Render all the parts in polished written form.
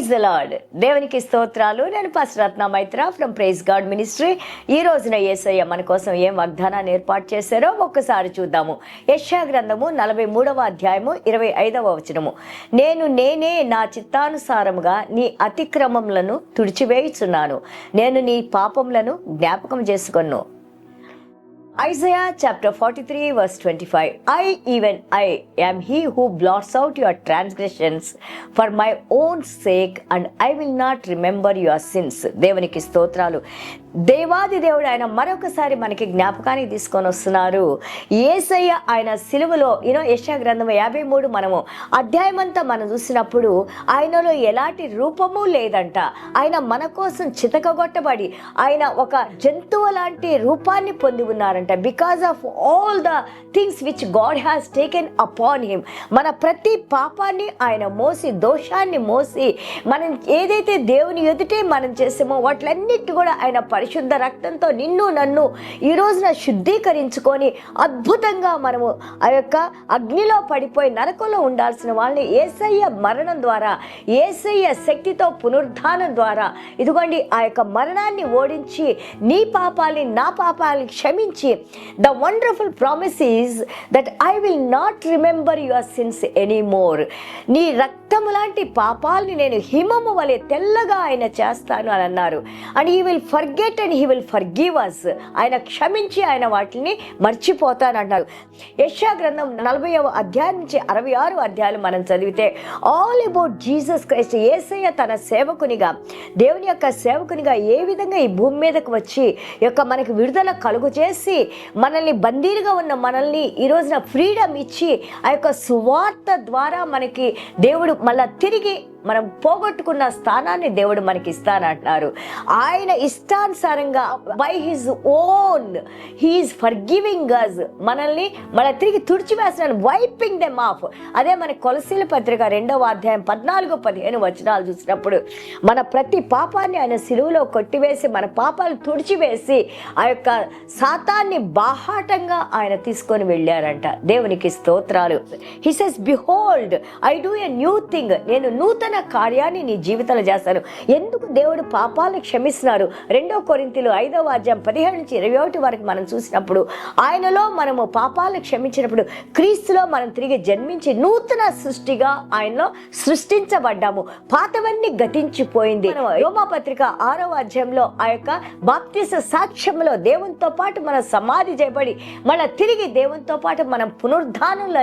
Praise the lord. దేవునికి స్తోత్రాలు. నేను pastor Ratna Maitra from Praise God Ministry. ఈ రోజున యేసయ్య మన కోసం ఏం వాగ్దానాన్ని ఏర్పాటు చేశారో ఒక్కసారి చూద్దాము. యెషయా గ్రంథము 43వ అధ్యాయము 25వ వచనము. నేనే నా చిత్తానుసారముగా నీ అతిక్రమములను తుడిచివేయుచున్నాను, నేను నీ పాపములను జ్ఞాపకం చేసుకొను. Isaiah chapter 43 verse 25. I am he who blots out your transgressions for my own sake, and I will not remember your sins. దేవునికి స్తోత్రాలు. దేవాది దేవుడు ఆయన మరొకసారి మనకి జ్ఞాపకానికి తీసుకొని వస్తున్నారు. యేసయ్య ఆయన సిలువలో యెషయా గ్రంథం 53 మనము అధ్యాయమంతా మనం చూసినప్పుడు ఆయనలో ఎలాంటి రూపము లేదంట. ఆయన మన కోసం చితకగొట్టబడి ఆయన ఒక జంతువు లాంటి రూపాన్ని పొంది ఉన్నారంట. Because of all the things which God has taken upon him. మన ప్రతి పాపాన్ని ఆయన మోసి, దోషాన్ని మోసి, మనం ఏదైతే దేవుని ఎదుటే మనం చేసామో వాటిలన్నిటి కూడా ఆయన పరిశుద్ధ రక్తంతో నిన్ను నన్ను ఈ రోజున శుద్ధీకరించుకొని అద్భుతంగా మనము ఆ యొక్క అగ్నిలో పడిపోయి నరకంలో ఉండాల్సిన వాళ్ళని యేసయ్య మరణం ద్వారా, యేసయ్య శక్తితో పునరుద్ధానం ద్వారా ఇదిగోండి ఆ యొక్క మరణాన్ని ఓడించి నీ పాపాలని నా పాపాలని క్షమించి, the wonderful promise is that I will not remember your sins anymore. నీ రక్తము లాంటి పాపాలని నేను హిమము వలె తెల్లగా ఆయన చేస్తాను అని అన్నారు. And he will forget and he will forgive us. ఆయన క్షమించి ఆయన వాటిని మర్చిపోతానంటారు. యెషయా గ్రంథం 40వ అధ్యాయం నుంచి 66 అధ్యాయాలు మనం చదివితే ఆల్ అబౌట్ జీసస్ క్రైస్ట్. యేసయ్య తన సేవకునిగా, దేవుని యొక్క సేవకునిగా ఏ విధంగా ఈ భూమి మీదకు వచ్చి యొక్క మనకి విడుదల కలుగు చేసి మనల్ని బందీలుగా ఉన్న మనల్ని ఈ రోజున ఫ్రీడమ్ ఇచ్చి ఆ యొక్క సువార్త ద్వారా మనకి దేవుడు మళ్ళా తిరిగి మనం పోగొట్టుకున్న స్థానాన్ని దేవుడు మనకి ఇస్తానంటున్నారు. ఆయన ఇష్టానుసారంగా by his own he is forgiving us. మనల్ని మళ్ళీ తిరిగి తుడిచివేస్తున్నాడు, వైపింగ్ దెమ్ ఆఫ్. అదే మన కొలసీల పత్రిక 2వ అధ్యాయం 14-15 వచనాలు చూసినప్పుడు మన ప్రతి పాపాన్ని ఆయన సిలువలో కొట్టివేసి మన పాపాలు తుడిచివేసి ఆ యొక్క సాతాన్ని బాహాటంగా ఆయన తీసుకొని వెళ్ళారంట. దేవునికి స్తోత్రాలు. He says behold I do a new thing. నేను నూతన కార్యాన్ని నీ జీవితంలో చేస్తాను. ఎందుకు దేవుడు పాపాలను క్షమిస్తున్నారు? 2 కొరింథీయులు 5వ అధ్యాయం 17-21 వరకు మనం చూసినప్పుడు ఆయనలో మనము పాపాలను క్షమించినప్పుడు క్రీస్తులో మనం తిరిగి జన్మించి నూతన సృష్టిగా ఆయనలో సృష్టించబడ్డాము. పాతవన్నీ గతించిపోయింది. రోమాపత్రిక 6వ అధ్యాయంలో ఆ యొక్క బాప్తిస సాక్ష్యంలో దేవునితో పాటు మనం సమాధి చేయబడి మళ్ళీ తిరిగి దేవునితో పాటు మనం పునరుద్ధానంలో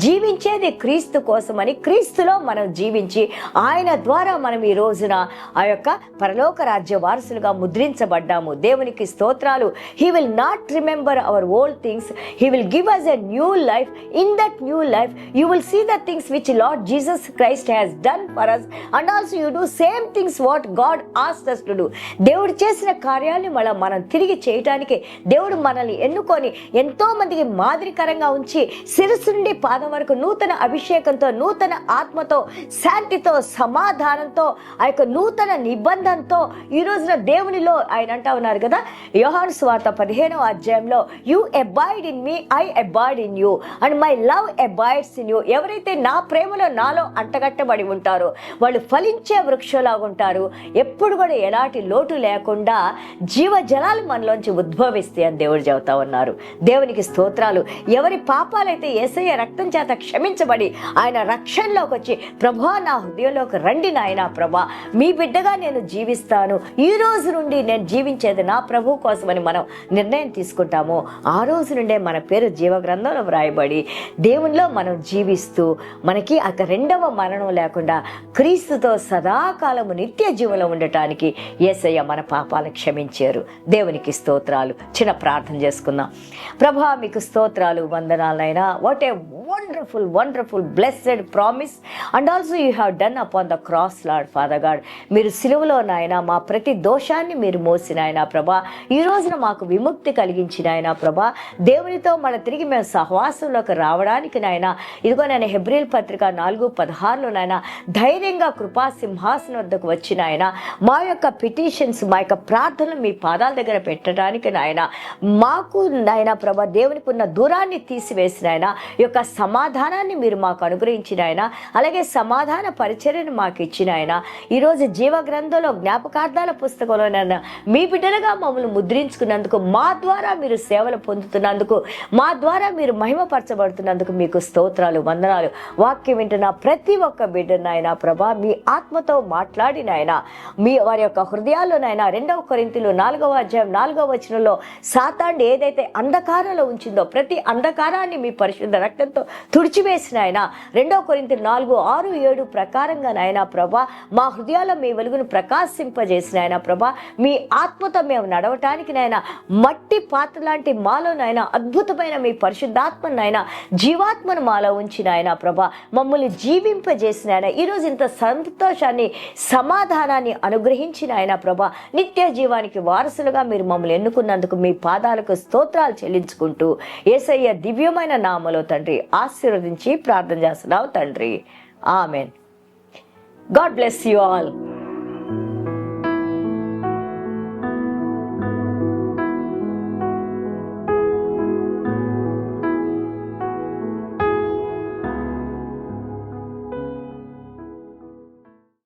జీవించేది క్రీస్తు కోసమని, క్రీస్తులో మనం జీవించి ఆయన ద్వారా మనం ఈ రోజున ఆ యొక్క పరలోక రాజ్య వారసులుగా ముద్రించబడ్డాము. దేవునికి స్తోత్రాలు. He will not remember hour old things. He will give us a new life. In that new life you will see the things which Lord Jesus Christ has done for us, and also you do same things what God asked us to do. దేవుడు చేసిన కార్యాలను మళ్ళీ మనం తిరిగి చేయటానికి దేవుడు మనల్ని ఎన్నుకొని ఎంతో మందికి మాదిరికరంగా ఉంచి శిరస్సు నుండి పాదం వరకు నూతన అభిషేకంతో, నూతన ఆత్మతో, శాంతితో, సమాధానంతో, ఆ యొక్క నూతన నిబంధనతో ఈ రోజున దేవునిలో ఆయన అంటా ఉన్నారు కదా యోహాను సువార్త 15వ అధ్యాయంలో, you abide in me, I abide in you, and my love abides in you. ఎవరైతే నా ప్రేమలో నాలో అంటగట్టబడి ఉంటారో వాళ్ళు ఫలించే వృక్షంలాగా ఉంటారు. ఎప్పుడు కూడా ఎలాంటి లోటు లేకుండా జీవజలాలు మనలోంచి ఉద్భవిస్తాయి అని దేవుడు చెబుతా ఉన్నారు. దేవునికి స్తోత్రాలు. ఎవరి పాపాలైతే యేసయ్య రక్తం చేత క్షమించబడి ఆయన రక్షణలోకి వచ్చి ప్రభా నా హృదయంలోకి రండి నాయనా, ప్రభా మీ బిడ్డగా నేను జీవిస్తాను, ఈ రోజు నుండి నేను జీవించేది నా ప్రభు కోసమని మనం నిర్ణయం తీసుకుంటాము. ఆ రోజు నుండే మన పేరు జీవ గ్రంథంలో వ్రాయబడి దేవునిలో మనం జీవిస్తూ మనకి అక్కడ రెండవ మరణం లేకుండా క్రీస్తుతో సదాకాలము నిత్య జీవంలో ఉండటానికి యేసయ్య మన పాపాలను క్షమించారు. దేవునికి స్తోత్రాలు. చిన్న ప్రార్థన చేసుకుందాం. ప్రభా మీకు స్తోత్రాలు, వందనాలైనా. What a wonderful blessed promise and also you have done upon the cross Lord Father God. మీరు సిలువలో నాయన మా ప్రతి దోషాన్ని మీరు మోసిన ఆయన ప్రభా, ఈ రోజున మాకు విముక్తి కలిగించిన ఆయన ప్రభా, దేవునితో మన తిరిగి మేము సహవాసంలోకి రావడానికి నాయన ఇదిగో నేను హెబ్రీల్ పత్రిక 4:16 నాయన ధైర్యంగా కృపా సింహాసనం వద్దకు వచ్చిన ఆయన మా యొక్క పిటిషన్స్, మా యొక్క ప్రార్థనలు మీ పాదాల దగ్గర పెట్టడానికి నాయన మాకు నాయన ప్రభా దేవునికి ఉన్న దూరాన్ని తీసివేసిన ఆయన యొక్క సమాధానాన్ని మీరు మాకు అనుగ్రహించిన ఆయన, అలాగే సమాధాన పరిచర్యను మాకు ఇచ్చిన ఆయన, ఈరోజు జీవ గ్రంథంలో జ్ఞాపకార్థాల పుస్తకంలోనైనా మీ బిడ్డలుగా మమ్మల్ని ముద్రించుకున్నందుకు, మా ద్వారా మీరు సేవలు పొందుతున్నందుకు, మా ద్వారా మీరు మహిమపరచబడుతున్నందుకు మీకు స్తోత్రాలు, వందనాలు. వాక్యం వింటున్న ప్రతి ఒక్క బిడ్డనైనా ప్రభా మీ ఆత్మతో మాట్లాడిన ఆయన, మీ వారి యొక్క హృదయాల్లోనైనా 2 కొరింథీయులు 4:4 సాతాను ఏదైతే అంధకారంలో ఉంచిందో ప్రతి అంధకారాన్ని మీ పరిశుద్ధ రక్తంతో తుడిచివేసిన ఆయన 2 కొరింథీయులు 4:6-7 ప్రకారంగా నాయన ప్రభా మా హృదయాల్లో మీ వెలుగును ప్రకాశింపజేసిన ఆయన ప్రభా, మీ ఆత్మతో మేము నడవటానికి నాయన మట్టి పాత్ర లాంటి మాలో నాయన అద్భుతమైన మీ పరిశుద్ధాత్మనైనా జీవాత్మను మాలో ఉంచిన ఆయన ప్రభా, మమ్మల్ని జీవింపజేసిన ఆయన, ఈరోజు ఇంత సంతోషాన్ని సమాధానాన్ని అనుగ్రహించిన ఆయన ప్రభా, నిత్య జీవానికి వారసులుగా మీరు మమ్మల్ని ఎన్నుకున్నందుకు మీ పాదాలకు స్తోత్రాలు చెల్లించుకుంటూ యేసయ్య దివ్యమైన నామములో తండ్రి ఆశీర్వదించి ప్రార్థన చేస్తున్నావు తండ్రి. Amen. God bless you all.